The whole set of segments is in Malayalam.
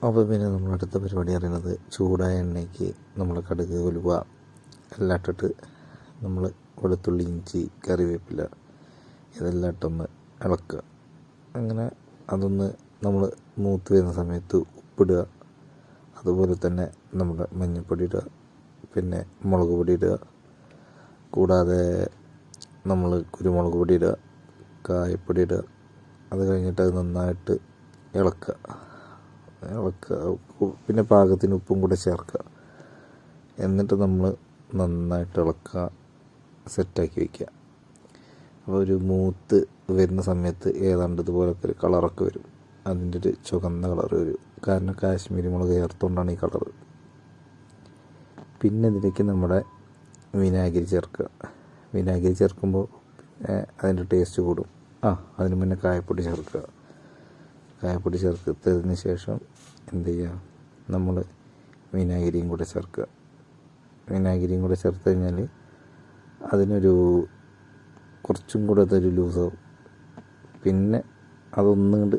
അപ്പോൾ പിന്നെ നമ്മൾ അടുത്ത പരിപാടി അറിയുന്നത് ചൂടായ എണ്ണയ്ക്ക് നമ്മൾ കടുക് ഉലുവ എല്ലാം ഇട്ടിട്ട് നമ്മൾ വെളുത്തുള്ളി ഇഞ്ചി കറിവേപ്പില ഇതെല്ലാം ഇട്ടൊന്ന് ഇളക്കുക. അങ്ങനെ അതൊന്ന് നമ്മൾ മൂത്ത് വരുന്ന സമയത്ത് ഉപ്പിടുക, അതുപോലെ തന്നെ നമ്മുടെ മഞ്ഞൾപ്പൊടി ഇടുക, പിന്നെ മുളക് പൊടി ഇടുക, കൂടാതെ നമ്മൾ കുരുമുളക് പൊടി ഇടുക, കായപ്പൊടി ഇടുക. അത് കഴിഞ്ഞിട്ട് അത് നന്നായിട്ട് ഇളക്കുക. പിന്നെ പാകത്തിന് ഉപ്പും കൂടെ ചേർക്കുക. എന്നിട്ട് നമ്മൾ നന്നായിട്ട് ഇളക്കുക, സെറ്റാക്കി വയ്ക്കുക. അപ്പോൾ ഒരു മൂത്ത് വരുന്ന സമയത്ത് ഏതാണ്ട് ഇതുപോലൊക്കെ ഒരു കളറൊക്കെ വരും. അതിൻ്റെ ഒരു ചുവന്ന കളർ വരും, കാരണം കാശ്മീരി മുളക് ചേർത്തുകൊണ്ടാണ് ഈ കളറ്. പിന്നെ ഇതിലേക്ക് നമ്മുടെ വിനാഗിരി ചേർക്കുക. വിനാഗിരി ചേർക്കുമ്പോൾ പിന്നെ അതിൻ്റെ ടേസ്റ്റ് കൂടും. അതിന് മുന്നേ കായപ്പൊടി ചേർക്കുക. കായപ്പൊടി ചേർത്തതിന് ശേഷം എന്ത് ചെയ്യുക, നമ്മൾ വിനാഗിരിയും കൂടെ ചേർക്കുക. വിനാഗിരിയും കൂടെ ചേർത്ത് കഴിഞ്ഞാൽ അതിനൊരു കുറച്ചും കൂടെ അതൊരു ലൂസാവും. പിന്നെ അതൊന്നും കൊണ്ട്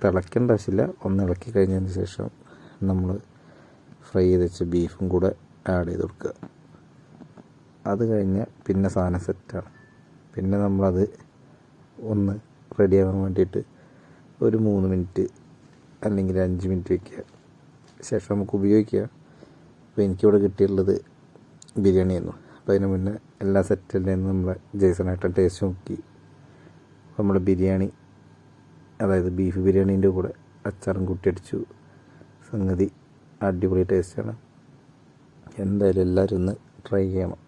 തിളയ്ക്കേണ്ട ആവശ്യമില്ല. ഒന്ന് ഇളക്കി കഴിഞ്ഞതിന് ശേഷം നമ്മൾ ഫ്രൈ ചെയ്ത് വെച്ച ബീഫും കൂടെ ആഡ് ചെയ്ത് കൊടുക്കുക. അത് കഴിഞ്ഞ് പിന്നെ സാധനം സെറ്റാണ്. പിന്നെ നമ്മളത് ഒന്ന് റെഡിയാകാൻ വേണ്ടിയിട്ട് ഒരു 3 മിനിറ്റ് അല്ലെങ്കിൽ 5 മിനിറ്റ് വയ്ക്കുക. ശേഷം നമുക്ക് ഉപയോഗിക്കുക. അപ്പോൾ എനിക്കിവിടെ കിട്ടിയിട്ടുള്ളത് ബിരിയാണിയായിരുന്നു. അപ്പോൾ അതിന് മുന്നേ എല്ലാ സെറ്റല്ലേന്ന് നമ്മളെ ജയ്സണേട്ടൻ ടേസ്റ്റ് നോക്കി. നമ്മുടെ ബിരിയാണി, അതായത് ബീഫ് ബിരിയാണീൻ്റെ കൂടെ അച്ചാറും കൂട്ടിയടിച്ചു. സംഗതി അടിപൊളി ടേസ്റ്റാണ്. എന്തായാലും എല്ലാവരും ഒന്ന് ട്രൈ ചെയ്യണം.